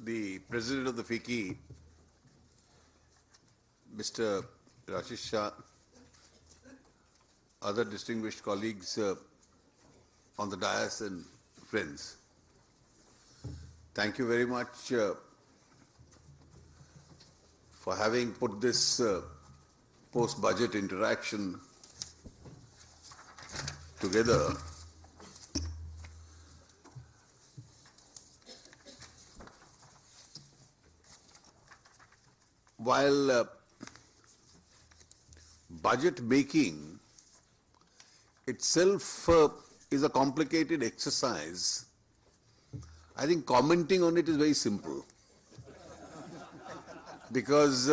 the President of the FICCI, Mr. Rashish Shah, other distinguished colleagues on the dais and friends. Thank you very much for having put this post-budget interaction together. While budget making itself is a complicated exercise, I think commenting on it is very simple. Because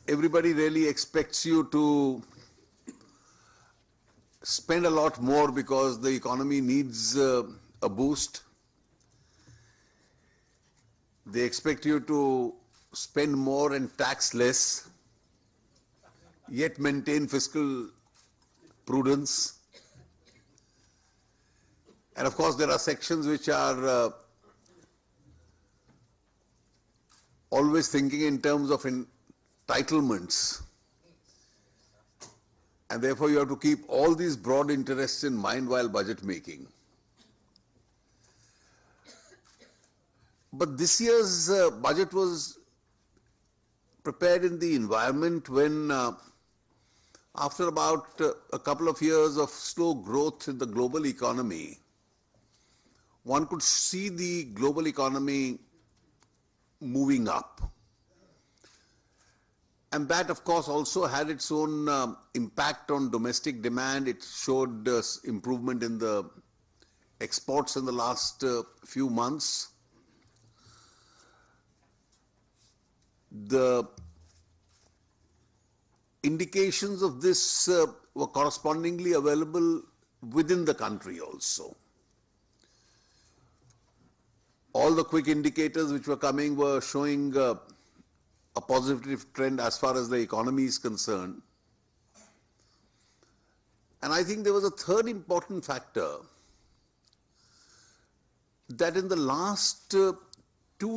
everybody really expects you to spend a lot more because the economy needs a boost. They expect you to spend more and tax less, yet maintain fiscal prudence. And of course, there are sections which are always thinking in terms of entitlements. And therefore, you have to keep all these broad interests in mind while budget making. But this year's budget was prepared in the environment when, after about a couple of years of slow growth in the global economy, one could see the global economy moving up. And that, of course, also had its own impact on domestic demand. It showed improvement in the exports in the last few months. The indications of this were correspondingly available within the country also. All the quick indicators which were coming were showing a positive trend as far as the economy is concerned. And I think there was a third important factor, that in the last 2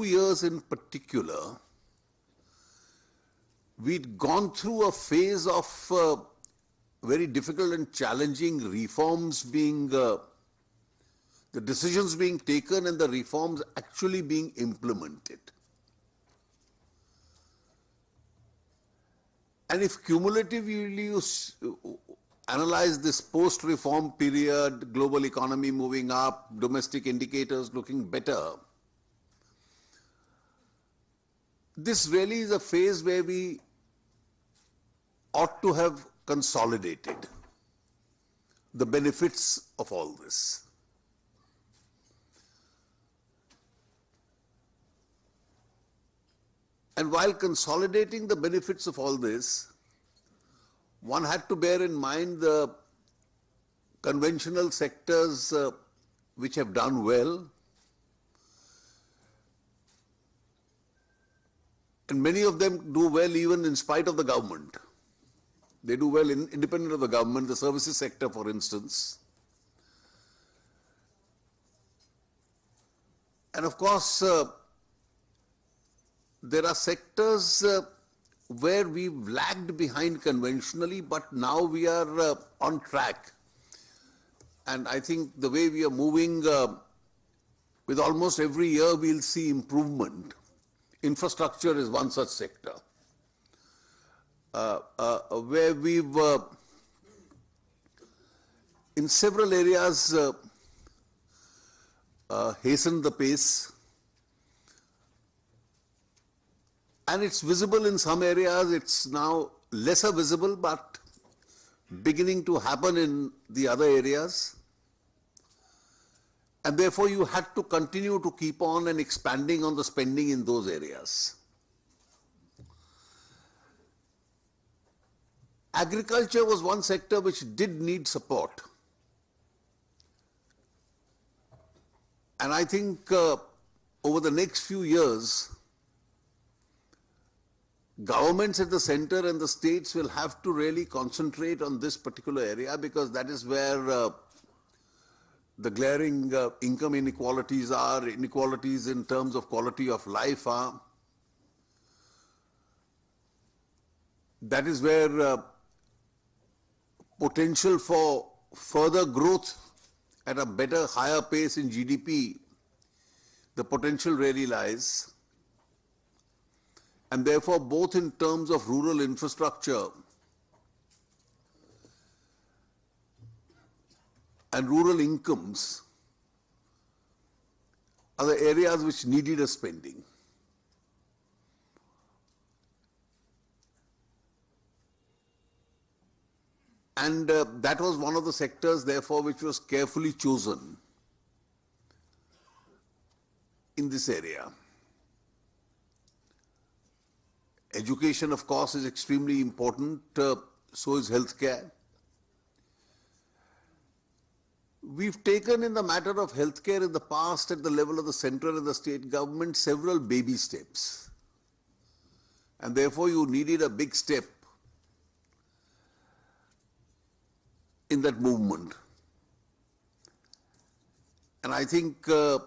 years in particular, we'd gone through a phase of very difficult and challenging reforms being, the decisions being taken and the reforms actually being implemented. And if cumulatively you analyze this post-reform period, global economy moving up, domestic indicators looking better, this really is a phase where we ought to have consolidated the benefits of all this. And while consolidating the benefits of all this, one had to bear in mind the conventional sectors which have done well, and many of them do well even in spite of the government. They do well independent of the government, the services sector, for instance. And of course, there are sectors where we've lagged behind conventionally, but now we are on track. And I think the way we are moving, with almost every year we'll see improvement. Infrastructure is one such sector, where we've, in several areas, hastened the pace. And it's visible in some areas, it's now lesser visible, but beginning to happen in the other areas. And therefore, you had to continue to keep on and expanding on the spending in those areas. Agriculture was one sector which did need support. And I think over the next few years, governments at the center and the states will have to really concentrate on this particular area, because that is where the glaring income inequalities are, inequalities in terms of quality of life are. That is where potential for further growth at a better, higher pace in GDP, the potential really lies. And therefore, both in terms of rural infrastructure and rural incomes are the areas which needed a spending. And that was one of the sectors, therefore, which was carefully chosen in this area. Education, of course, is extremely important, so is healthcare. We've taken in the matter of healthcare in the past at the level of the central and the state government several baby steps. And therefore you needed a big step in that movement. And I think the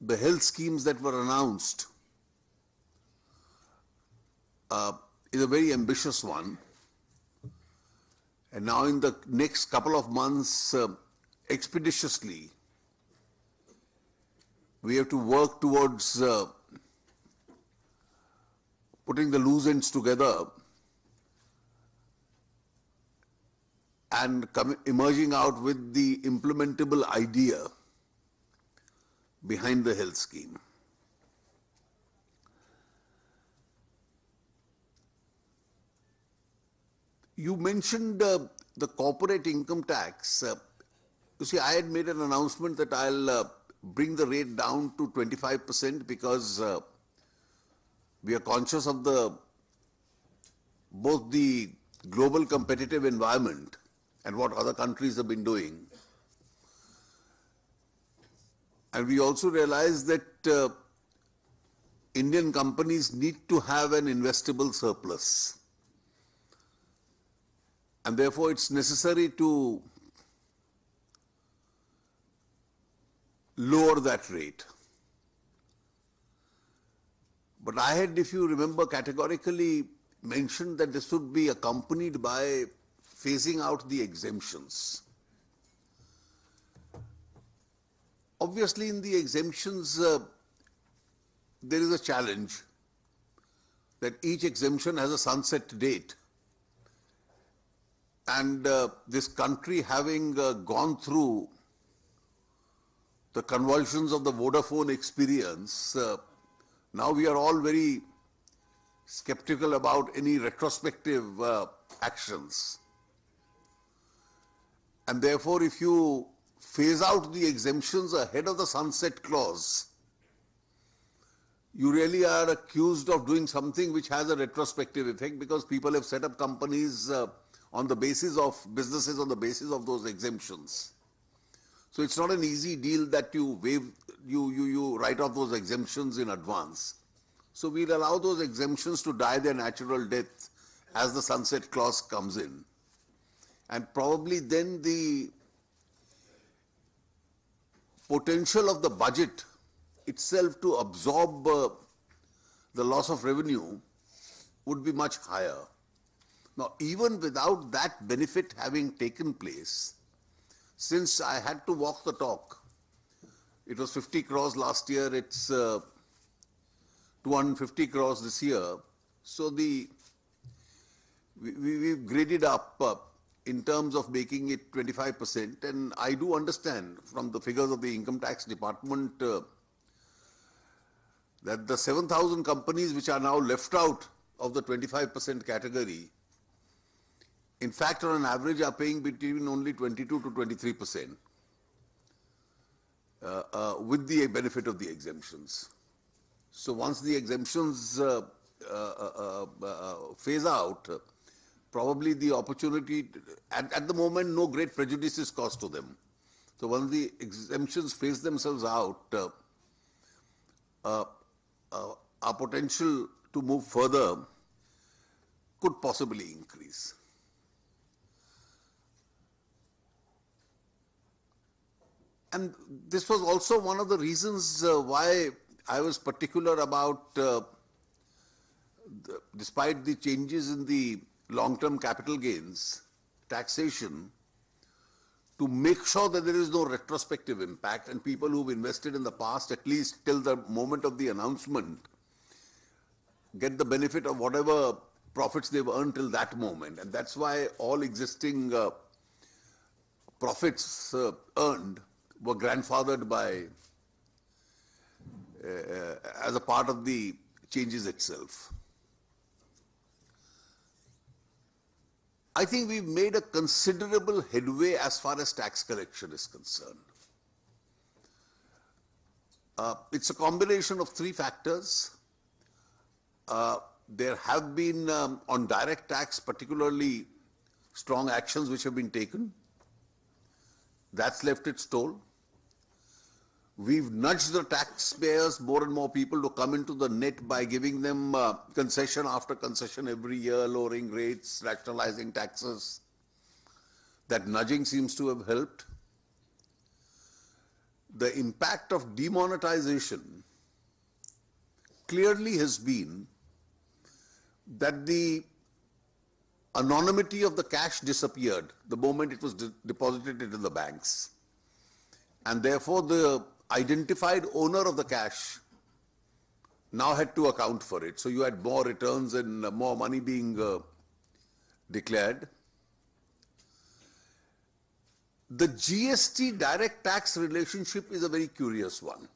health schemes that were announced is a very ambitious one. And now in the next couple of months, expeditiously, we have to work towards putting the loose ends together and emerging out with the implementable idea behind the health scheme. You mentioned the corporate income tax. You see, I had made an announcement that I'll bring the rate down to 25% because we are conscious of both the global competitive environment and what other countries have been doing. And we also realize that Indian companies need to have an investable surplus. And therefore, it's necessary to lower that rate. But I had, if you remember, categorically mentioned that this would be accompanied by phasing out the exemptions. Obviously, in the exemptions, there is a challenge that each exemption has a sunset date. And this country having gone through the convulsions of the Vodafone experience, now we are all very skeptical about any retrospective actions. And therefore, if you phase out the exemptions ahead of the sunset clause, you really are accused of doing something which has a retrospective effect because people have set up companies on the basis of businesses on the basis of those exemptions. So it's not an easy deal that you write off those exemptions in advance. So we'll allow those exemptions to die their natural death as the sunset clause comes in. And probably then the potential of the budget itself to absorb the loss of revenue would be much higher. Now, even without that benefit having taken place, since I had to walk the talk, it was 50 crores last year, it's 250 crores this year. So we've graded up in terms of making it 25%. And I do understand from the figures of the Income Tax Department that the 7,000 companies which are now left out of the 25% category, in fact, on an average, are paying between only 22 to 23% with the benefit of the exemptions. So once the exemptions phase out, probably the opportunity, at the moment, no great prejudice is caused to them. So once the exemptions phase themselves out, our potential to move further could possibly increase. And this was also one of the reasons why I was particular about, despite the changes in the long-term capital gains taxation, to make sure that there is no retrospective impact and people who've invested in the past, at least till the moment of the announcement, get the benefit of whatever profits they've earned till that moment. And that's why all existing profits earned were grandfathered by as a part of the changes itself. I think we've made a considerable headway as far as tax collection is concerned. It's a combination of three factors. There have been, on direct tax, particularly strong actions which have been taken. That's left its toll. We've nudged the taxpayers, more and more people, to come into the net by giving them concession after concession every year, lowering rates, rationalizing taxes. That nudging seems to have helped. The impact of demonetization clearly has been that the anonymity of the cash disappeared the moment it was deposited into the banks. And therefore, the identified owner of the cash now had to account for it. So you had more returns and more money being declared. The GST direct tax relationship is a very curious one.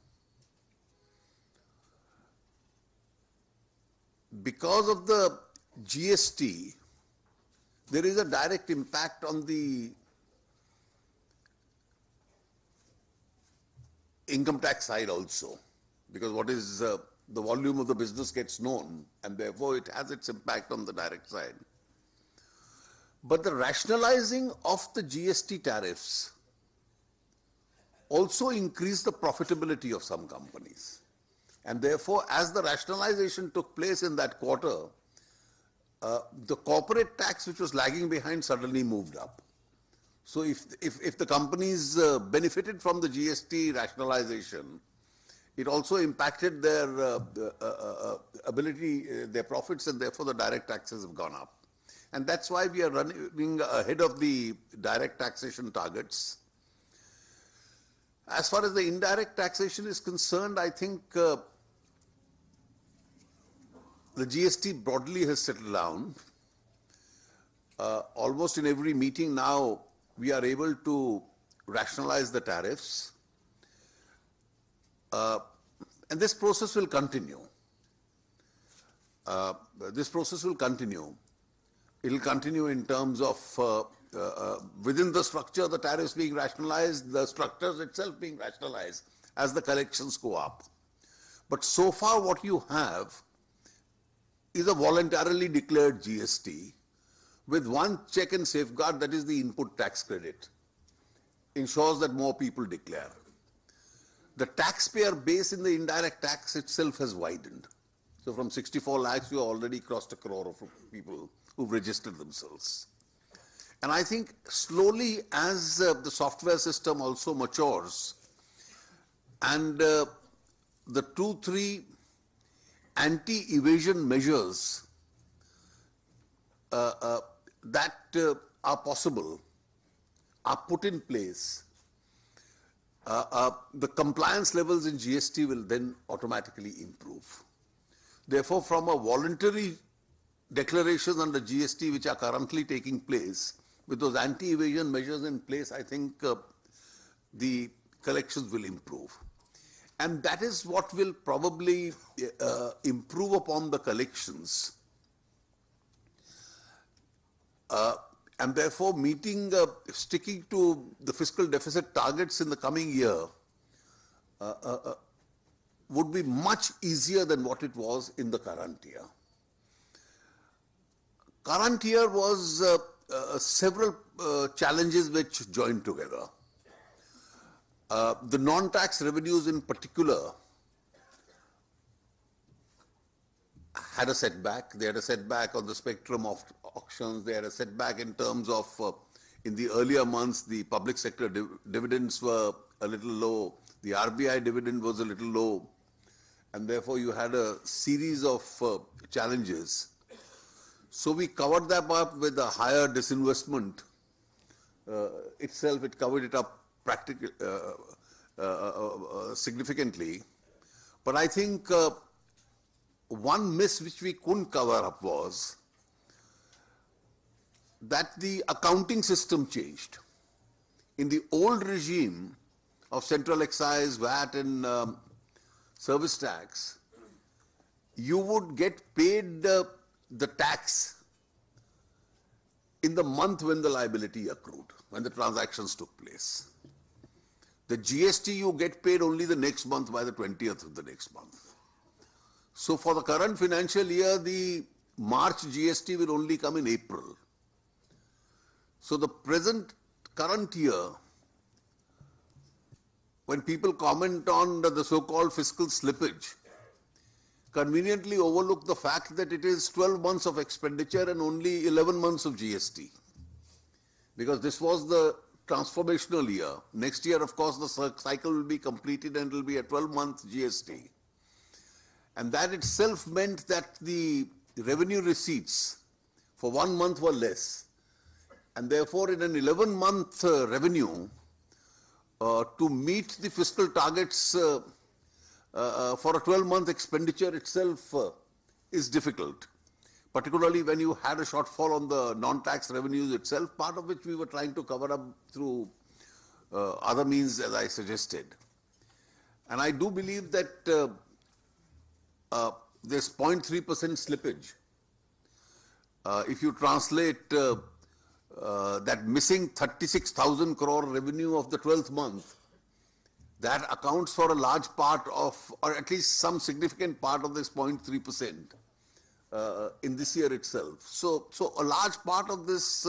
Because of the GST, there is a direct impact on the income tax side also, because what is the volume of the business gets known, and therefore it has its impact on the direct side. But the rationalizing of the GST tariffs also increased the profitability of some companies. And therefore, as the rationalization took place in that quarter, the corporate tax, which was lagging behind, suddenly moved up. So if the companies benefited from the GST rationalization, it also impacted their ability, their profits, and therefore the direct taxes have gone up. And that's why we are running ahead of the direct taxation targets. As far as the indirect taxation is concerned, I think the GST broadly has settled down. Almost in every meeting now, we are able to rationalize the tariffs. And this process will continue. This process will continue. It will continue in terms of within the structure, the tariffs being rationalized, the structures itself being rationalized as the collections go up. But so far what you have is a voluntarily declared GST with one check and safeguard, that is the input tax credit. Ensures that more people declare. The taxpayer base in the indirect tax itself has widened. So from 64 lakhs, you already crossed 1 crore of people who've registered themselves. And I think slowly, as the software system also matures, and the 2-3 anti-evasion measures that are possible are put in place, the compliance levels in GST will then automatically improve. Therefore, from a voluntary declarations under GST which are currently taking place, with those anti-evasion measures in place, I think the collections will improve. And that is what will probably improve upon the collections. And therefore, sticking to the fiscal deficit targets in the coming year would be much easier than what it was in the current year. Current year was several challenges which joined together. The non-tax revenues in particular had a setback. They had a setback on the spectrum of auctions. They had a setback in terms of, in the earlier months, the public sector dividends were a little low, the RBI dividend was a little low, and therefore you had a series of challenges. So we covered that up with a higher disinvestment itself. It covered it up significantly. But I think one miss which we couldn't cover up was that the accounting system changed. In the old regime of central excise, VAT and service tax, you would get paid the tax in the month when the liability accrued, when the transactions took place. The GST you get paid only the next month by the 20th of the next month. So for the current financial year, the March GST will only come in April. So the current year, when people comment on the so-called fiscal slippage, conveniently overlook the fact that it is 12 months of expenditure and only 11 months of GST. Because this was the transformational year. Next year, of course, the cycle will be completed and it will be a 12-month GST. And that itself meant that the revenue receipts for 1 month were less. And therefore, in an 11-month revenue, to meet the fiscal targets for a 12-month expenditure itself is difficult, particularly when you had a shortfall on the non-tax revenues itself, part of which we were trying to cover up through other means, as I suggested. And I do believe that this 0.3% slippage, if you translate that missing 36,000 crore revenue of the 12th month, that accounts for a large part of, or at least some significant part of this 0.3% in this year itself. So a large part of this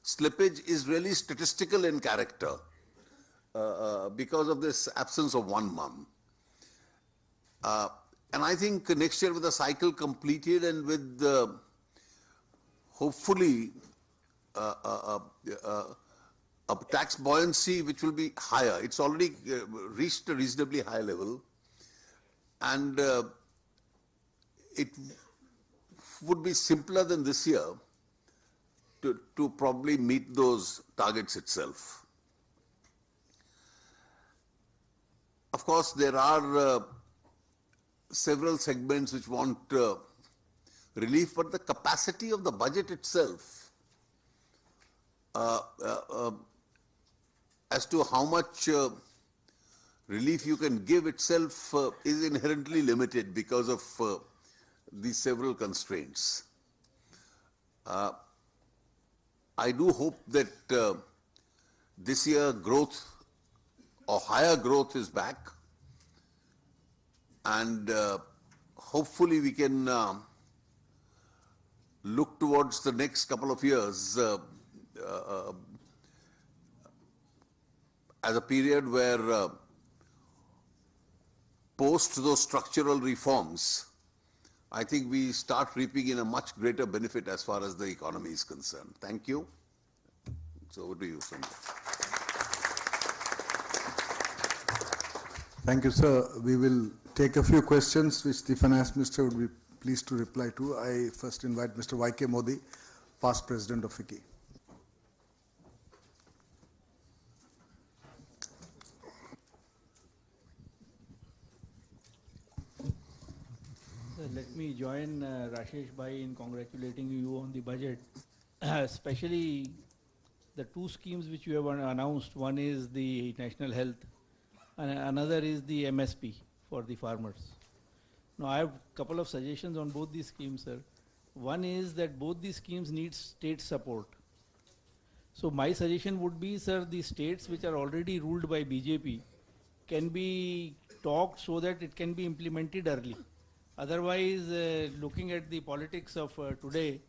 slippage is really statistical in character because of this absence of 1 month. And I think next year with the cycle completed and with hopefully a tax buoyancy which will be higher. It's already reached a reasonably high level, and it would be simpler than this year to probably meet those targets itself. Of course, there are several segments which want relief, but the capacity of the budget itself as to how much relief you can give itself is inherently limited because of these several constraints. I do hope that this year growth or higher growth is back, and hopefully we can look towards the next couple of years as a period where post those structural reforms, I think we start reaping in a much greater benefit as far as the economy is concerned. Thank you. So over to you, Sanjay. Thank you, sir. We will take a few questions which the Finance Minister would be pleased to reply to. I first invite Mr. Y.K. Modi, past President of FICCI. Let me join Rashesh Bhai in congratulating you on the budget, especially the two schemes which you have announced. One is the National Health and another is the MSP for the farmers. Now I have a couple of suggestions on both these schemes, sir. One is that both these schemes need state support. So my suggestion would be, sir, the states which are already ruled by BJP can be talked so that it can be implemented early. Otherwise, looking at the politics of today,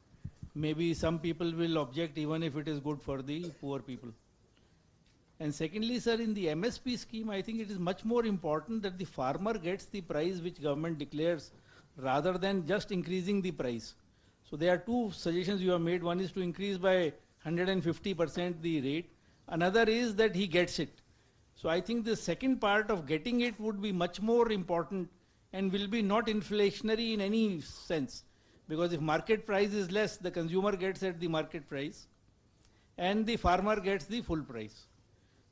maybe some people will object even if it is good for the poor people. And secondly, sir, in the MSP scheme, I think it is much more important that the farmer gets the price which government declares rather than just increasing the price. So there are two suggestions you have made. One is to increase by 150% the rate. Another is that he gets it. So I think the second part of getting it would be much more important and will be not inflationary in any sense. Because if market price is less, the consumer gets at the market price and the farmer gets the full price.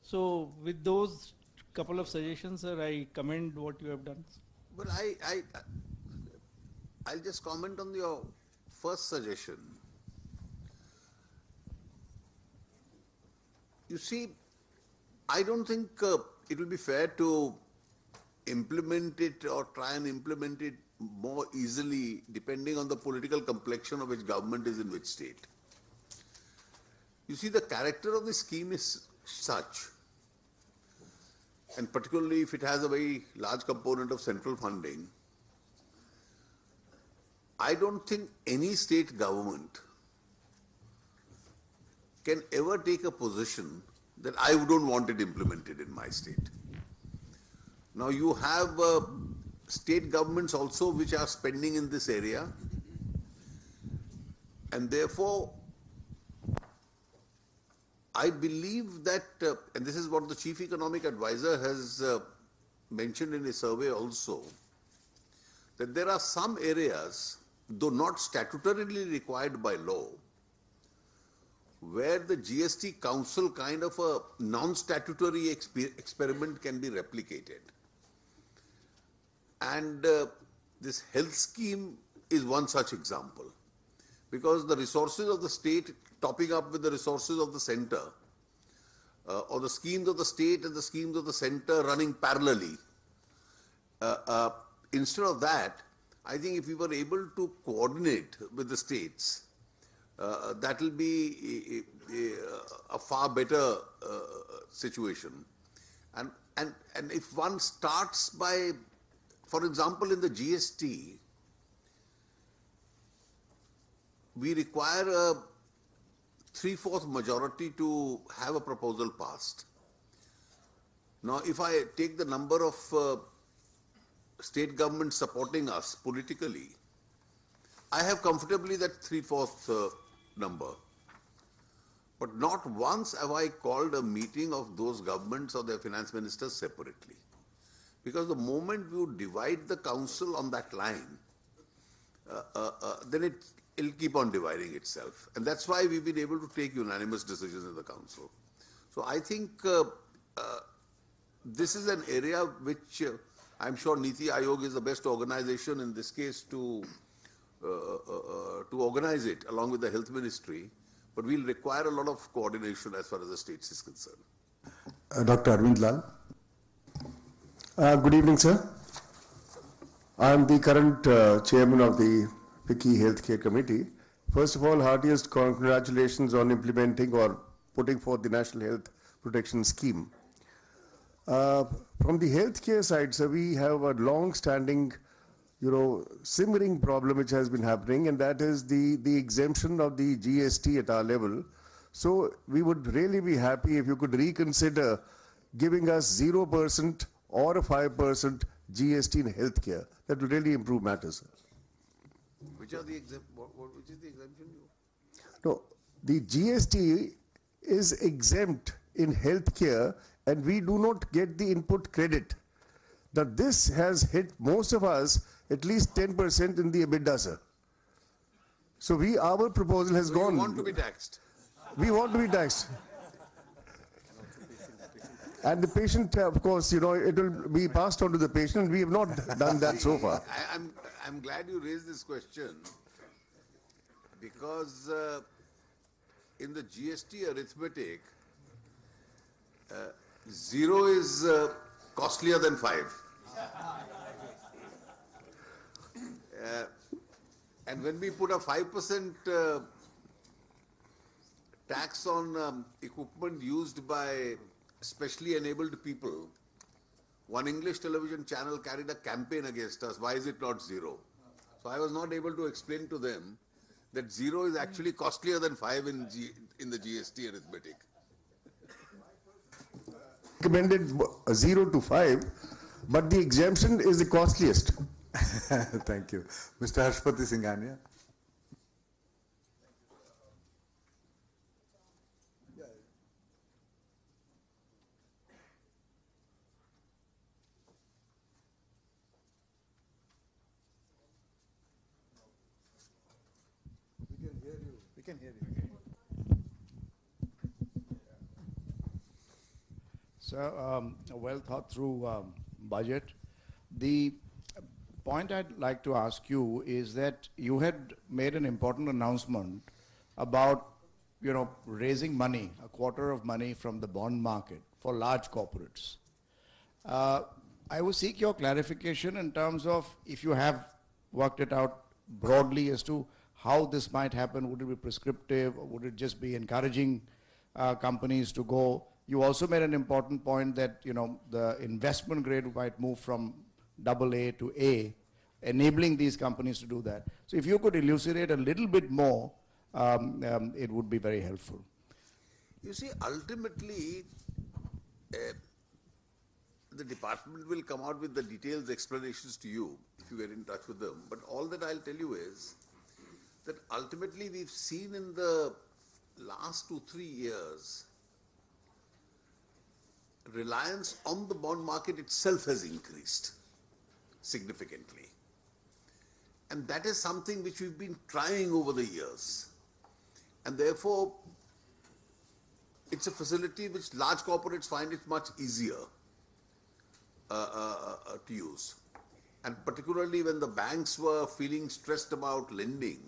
So with those couple of suggestions, sir, I commend what you have done. But I'll just comment on your first suggestion. You see, I don't think it will be fair to implement it or try and implement it more easily depending on the political complexion of which government is in which state. You see, the character of the scheme is such, and particularly if it has a very large component of central funding, I don't think any state government can ever take a position that I don't want it implemented in my state. Now you have state governments also which are spending in this area, and therefore I believe that, and this is what the Chief Economic Advisor has mentioned in a survey also, that there are some areas, though not statutorily required by law, where the GST Council kind of a non-statutory experiment can be replicated. And this health scheme is one such example, because the resources of the state topping up with the resources of the center, or the schemes of the state and the schemes of the center running parallelly. Instead of that, I think if we were able to coordinate with the states, that will be a far better situation. And if one starts by, for example, in the GST, we require a 3/4 majority to have a proposal passed. Now, if I take the number of state governments supporting us politically, I have comfortably that 3/4 number. But not once have I called a meeting of those governments or their finance ministers separately. Because the moment you divide the council on that line, then it'll keep on dividing itself. And that's why we've been able to take unanimous decisions in the council. So I think this is an area which I'm sure Niti Aayog is the best organization in this case to organize it along with the health ministry. But we'll require a lot of coordination as far as the states is concerned. Dr. Arvind Lal. Good evening, sir. I am the current chairman of the FICCI Healthcare Committee. First of all, heartiest congratulations on implementing or putting forth the National Health Protection Scheme. From the healthcare side, sir, we have a long-standing, simmering problem which has been happening, and that is the exemption of the GST at our level. So we would really be happy if you could reconsider giving us 0% or a 5% GST in healthcare. That would really improve matters, sir. Which is the exemption? No, the GST is exempt in healthcare, and we do not get the input credit. Now this has hit most of us at least 10% in the EBITDA, sir. So our proposal has gone. We want to be taxed. We want to be taxed. And the patient, of course, it will be passed on to the patient. We have not done that so far. I'm glad you raised this question, because in the GST arithmetic, 0 is costlier than 5. And when we put a 5% tax on equipment used by specially enabled people, one English television channel carried a campaign against us. Why is it not 0? So I was not able to explain to them that 0 is actually costlier than 5 in the GST arithmetic. Recommended 0 to 5, but the exemption is the costliest. Thank you. Mr. Harshpati Singhania. can hear you. So, a well thought through budget. The point I'd like to ask you is that you had made an important announcement about, raising money, a quarter of money from the bond market for large corporates. I will seek your clarification in terms of if you have worked it out broadly as to how this might happen. Would it be prescriptive, or would it just be encouraging companies to go? You also made an important point that, the investment grade might move from AA to A, enabling these companies to do that. So if you could elucidate a little bit more, it would be very helpful. You see, ultimately, the department will come out with the details explanations to you if you get in touch with them. But all that I'll tell you is that ultimately we've seen in the last 2-3 years, reliance on the bond market itself has increased significantly. And that is something which we've been trying over the years. And therefore, it's a facility which large corporates find it much easier to use. And particularly when the banks were feeling stressed about lending,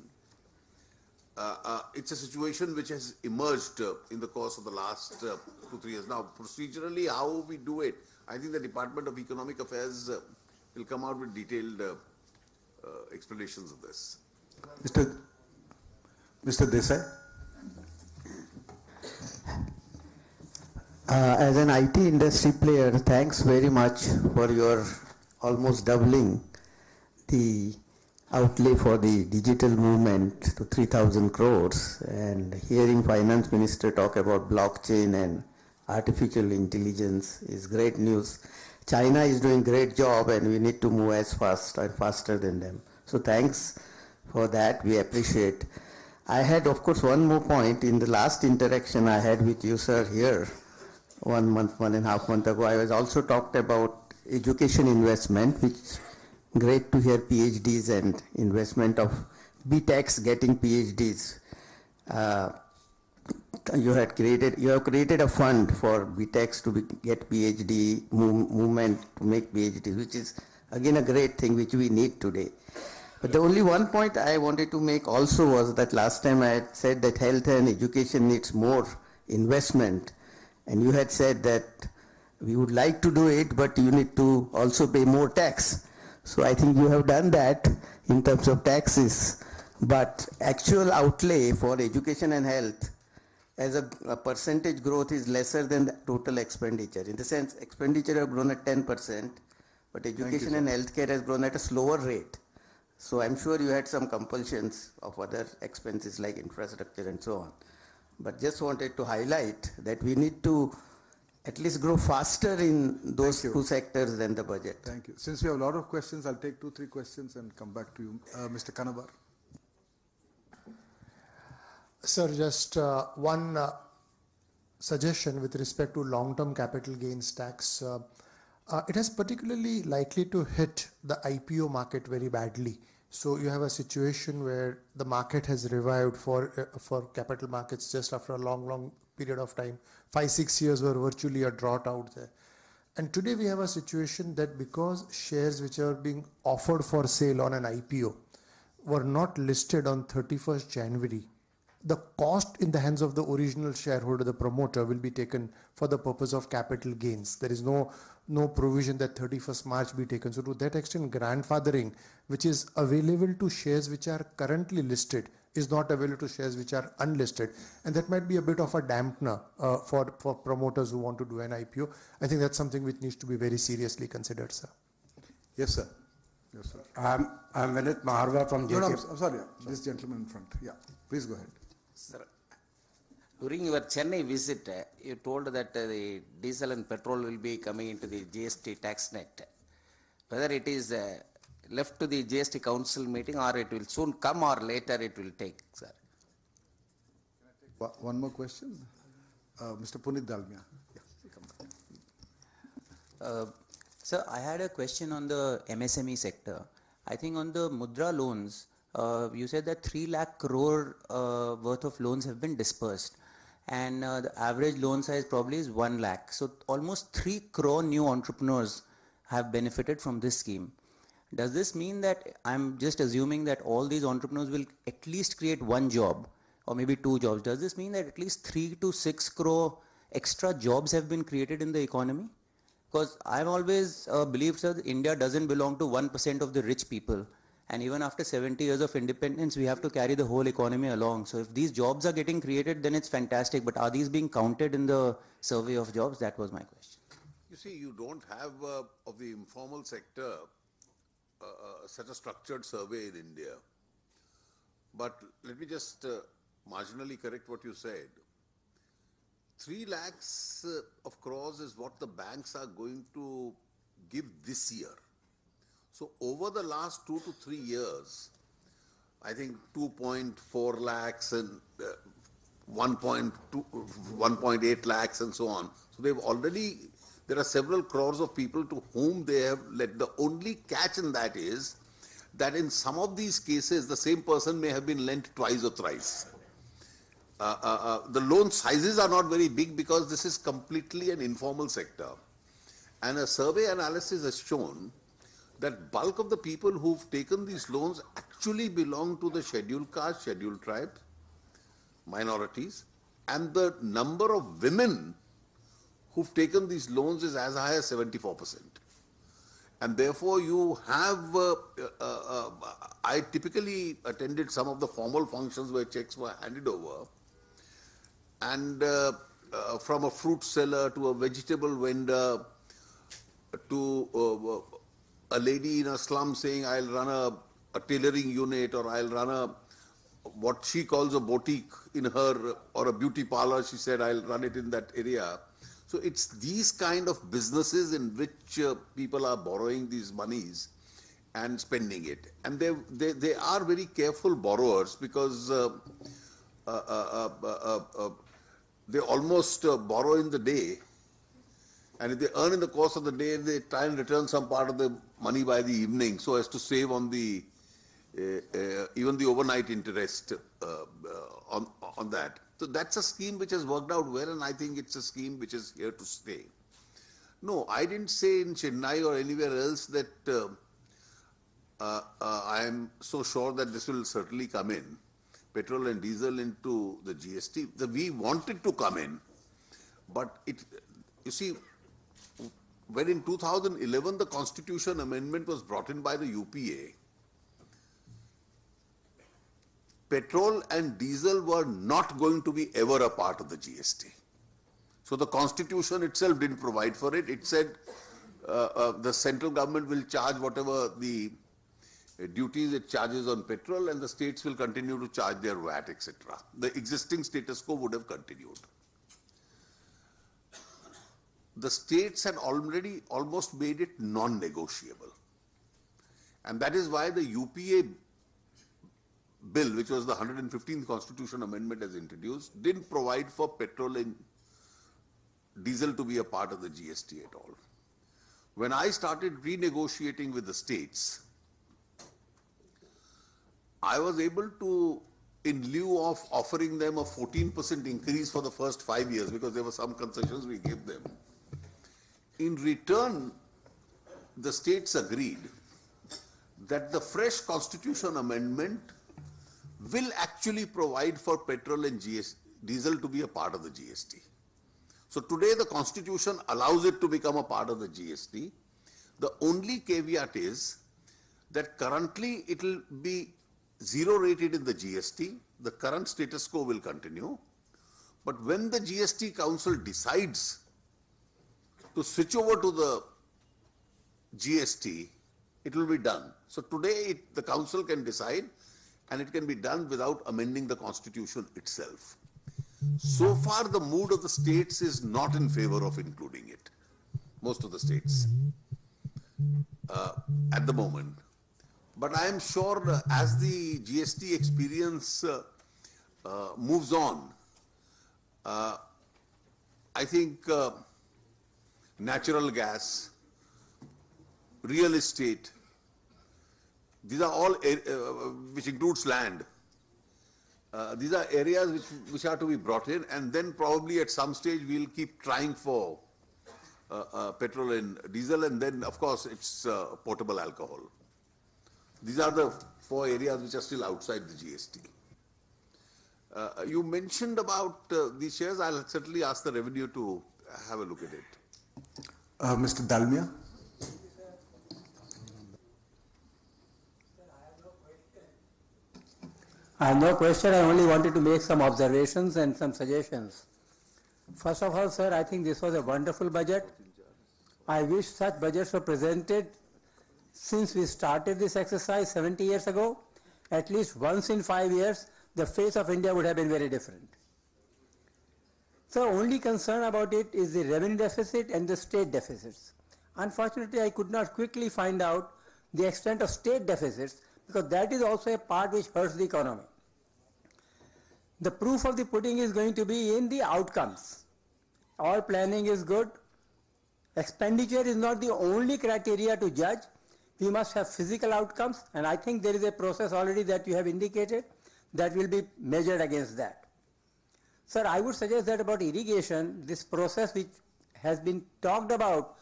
it's a situation which has emerged in the course of the last 2-3 years. Now, procedurally, how we do it, I think the Department of Economic Affairs will come out with detailed explanations of this. Mr. Desai? As an IT industry player, thanks very much for your almost doubling the outlay for the digital movement to 3,000 crores, and hearing Finance Minister talk about blockchain and artificial intelligence is great news. China is doing great job and we need to move as fast and faster than them. So thanks for that, we appreciate. I had, of course, one more point. In the last interaction I had with you, sir, here, 1.5 months ago, I was also talked about education investment, which great to hear PhDs and investment of BTechs getting PhDs. You have created a fund for BTechs to get PhD movement to make PhDs, which is again a great thing which we need today. But the only one point I wanted to make also was that last time I had said that health and education needs more investment. And you had said that we would like to do it, but you need to also pay more tax. So I think you have done that in terms of taxes. But actual outlay for education and health as a percentage growth is lesser than the total expenditure. In the sense, expenditure have grown at 10%, but education and healthcare has grown at a slower rate. So I'm sure you had some compulsions of other expenses like infrastructure and so on. But just wanted to highlight that we need to at least grow faster in those two sectors than the budget. Thank you. Since we have a lot of questions, I'll take 2-3 questions and come back to you. Mr. Kanabar. Sir, just one suggestion with respect to long-term capital gains tax. It is particularly likely to hit the IPO market very badly. So you have a situation where the market has revived for capital markets just after a long period of time. 5-6 years were virtually a drought out there. And today we have a situation that because shares which are being offered for sale on an IPO were not listed on 31st January, the cost in the hands of the original shareholder, the promoter, will be taken for the purpose of capital gains. There is no provision that 31st March be taken. So to that extent, grandfathering, which is available to shares which are currently listed, is not available to shares which are unlisted. And that might be a bit of a dampener for promoters who want to do an IPO. I think that's something which needs to be very seriously considered, sir. Yes, sir. Yes, sir. I'm Vinit Maharva from JK. No, I'm sorry. This gentleman in front. Yeah, please go ahead. Sir, during your Chennai visit, you told that the diesel and petrol will be coming into the GST tax net. Whether it is left to the GST council meeting or it will soon come or later it will take, sir. One more question. Mr. Punit Dalmia. Yeah. Sir, I had a question on the MSME sector. I think on the Mudra loans, you said that 3 lakh crore worth of loans have been dispersed, and the average loan size probably is 1 lakh. So almost 3 crore new entrepreneurs have benefited from this scheme. Does this mean that, I'm just assuming that all these entrepreneurs will at least create one job or maybe 2 jobs? Does this mean that at least 3 to 6 crore extra jobs have been created in the economy? Because I've always believed, sir, that India doesn't belong to 1% of the rich people. And even after 70 years of independence, we have to carry the whole economy along. So if these jobs are getting created, then it's fantastic. But are these being counted in the survey of jobs? That was my question. You see, you don't have of the informal sector such a structured survey in India. But let me just marginally correct what you said. 3 lakhs of crores is what the banks are going to give this year. So over the last 2 to 3 years, I think 2.4 lakhs and 1.8 lakhs and so on. So they've already, there are several crores of people to whom they have lent. The only catch in that is that in some of these cases, the same person may have been lent twice or thrice. The loan sizes are not very big because this is completely an informal sector. And a survey analysis has shown that bulk of the people who've taken these loans actually belong to the scheduled caste, scheduled tribe, minorities, and the number of women who've taken these loans is as high as 74%. And therefore you have, I typically attended some of the formal functions where checks were handed over, and from a fruit seller to a vegetable vendor to a lady in a slum saying, I'll run a tailoring unit, or I'll run a what she calls a boutique in her, or a beauty parlor, she said, I'll run it in that area. So it's these kind of businesses in which people are borrowing these monies and spending it. And they are very careful borrowers because they almost borrow in the day. And if they earn in the course of the day, they try and return some part of the money by the evening so as to save on the even the overnight interest on that. So that's a scheme which has worked out well, and I think it's a scheme which is here to stay. No, I didn't say in Chennai or anywhere else that I am so sure that this will certainly come in, petrol and diesel into the GST. We want it to come in, but you see, when in 2011 the Constitution Amendment was brought in by the UPA, petrol and diesel were not going to be ever a part of the GST. So the Constitution itself didn't provide for it. It said the central government will charge whatever the duties it charges on petrol, and the states will continue to charge their VAT, etc. The existing status quo would have continued. The states had already almost made it non-negotiable. And that is why the UPA bill, which was the 115th Constitution Amendment as introduced, didn't provide for petrol and diesel to be a part of the GST at all. When I started renegotiating with the states, I was able to, in lieu of offering them a 14% increase for the first 5 years, because there were some concessions we gave them, in return, the states agreed that the fresh Constitution Amendment will actually provide for petrol and diesel to be a part of the GST. So today the Constitution allows it to become a part of the GST. The only caveat is that currently it will be zero rated in the GST. The current status quo will continue. But when the GST Council decides to switch over to the GST, it will be done. So today the Council can decide, and it can be done without amending the Constitution itself. So far the mood of the states is not in favor of including it. Most of the states at the moment. But I am sure as the GST experience moves on, I think natural gas, real estate, these are all, which includes land. These are areas which are to be brought in, and then probably at some stage we'll keep trying for petrol and diesel, and then of course it's potable alcohol. These are the 4 areas which are still outside the GST. You mentioned about these shares. I'll certainly ask the revenue to have a look at it. Mr. Dalmia. I have no question. I only wanted to make some observations and some suggestions. First of all, sir, I think this was a wonderful budget. I wish such budgets were presented since we started this exercise 70 years ago. At least once in 5 years, the face of India would have been very different. So only concern about it is the revenue deficit and the state deficits. Unfortunately, I could not quickly find out the extent of state deficits, because that is also a part which hurts the economy. The proof of the pudding is going to be in the outcomes. All planning is good. Expenditure is not the only criteria to judge. We must have physical outcomes, and I think there is a process already that you have indicated that will be measured against that. Sir, I would suggest that about irrigation, this process which has been talked about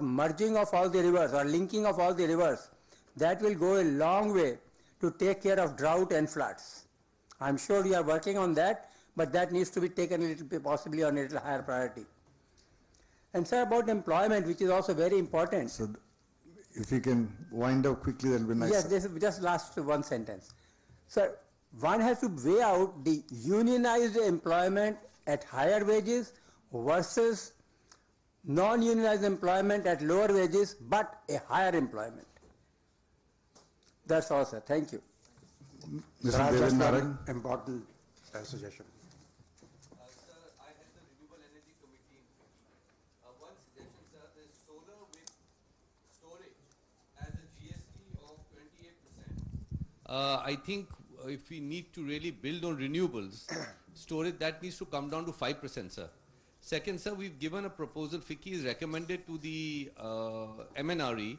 merging of all the rivers or linking of all the rivers, that will go a long way to take care of drought and floods. I'm sure you are working on that, but that needs to be taken a little bit, possibly on a little higher priority. And sir, about employment, which is also very important. So, if you can wind up quickly, that will be nice. Yes, this is just last one sentence. Sir, one has to weigh out the unionized employment at higher wages versus non-unionized employment at lower wages, but a higher employment. That's all, sir. Thank you. Mr. There are just Deven one Narang. important suggestion. Sir, I had the Renewable Energy Committee in FICCI. One suggestion, sir, is solar with storage as a GST of 28%. I think if we need to really build on renewables, storage, that needs to come down to 5%, sir. Second, sir, we've given a proposal, FICCI is recommended to the MNRE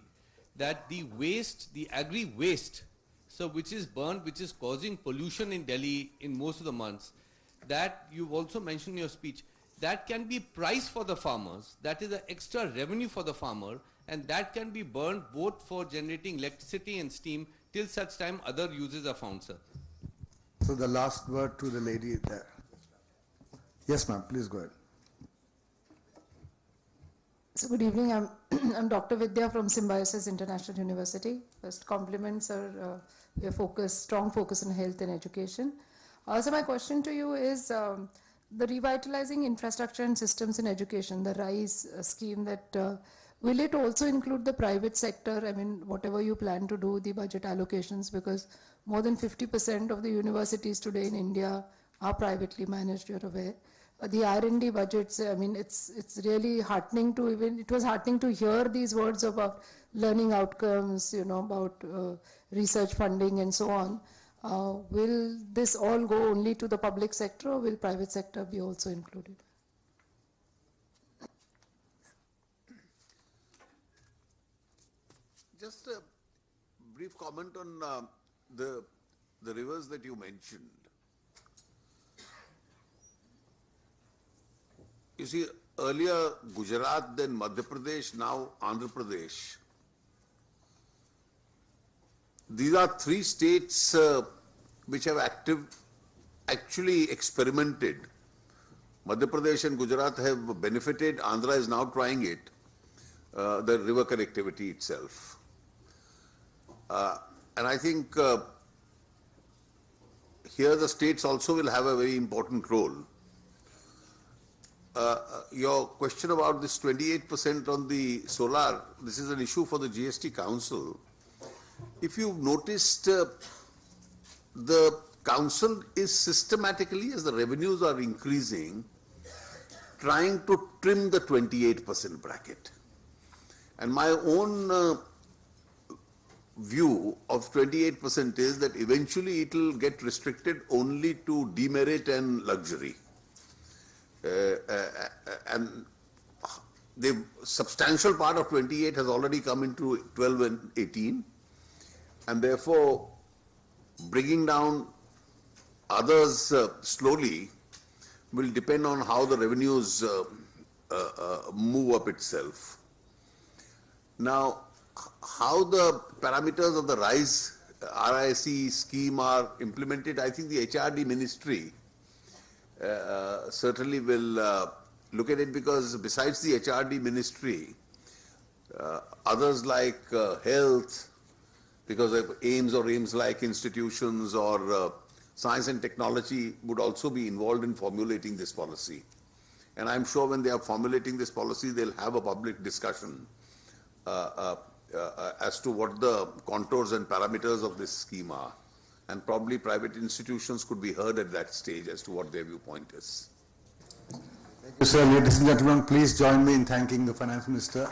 that the waste, the agri-waste, so which is burnt, which is causing pollution in Delhi in most of the months, that you've also mentioned in your speech, that can be priced for the farmers, that is an extra revenue for the farmer, and that can be burned both for generating electricity and steam till such time other uses are found, sir. So the last word to the lady there. Yes, ma'am, please go ahead. So good evening. I'm Dr. Vidya from Symbiosis International University. First, compliments are your focus, strong focus on health and education. So my question to you is the revitalizing infrastructure and systems in education, the RISE scheme, that will it also include the private sector? I mean, whatever you plan to do, the budget allocations, because more than 50% of the universities today in India are privately managed, you're aware. The R&D budgets, I mean, it's really heartening to it was heartening to hear these words about learning outcomes, you know, about research funding and so on. Will this all go only to the public sector, or will private sector be also included? Just a brief comment on the rivers that you mentioned. You see, earlier Gujarat, then Madhya Pradesh, now Andhra Pradesh. These are 3 states which have actually experimented. Madhya Pradesh and Gujarat have benefited. Andhra is now trying it, the river connectivity itself. And I think here the states also will have a very important role. Your question about this 28% on the solar, this is an issue for the GST Council. If you've noticed, the Council is systematically, as the revenues are increasing, trying to trim the 28% bracket. And my own view of 28% is that eventually it will get restricted only to demerit and luxury. And the substantial part of 28 has already come into 12 and 18, and therefore bringing down others slowly will depend on how the revenues move up itself. Now, how the parameters of the RIC scheme are implemented, I think the HRD ministry certainly will look at it, because besides the HRD ministry, others like health, because of AIIMS or AIIMS-like institutions, or science and technology would also be involved in formulating this policy. And I'm sure when they are formulating this policy, they'll have a public discussion as to what the contours and parameters of this scheme are. And probably private institutions could be heard at that stage as to what their viewpoint is. Thank you, sir. Ladies and gentlemen, please join me in thanking the Finance Minister.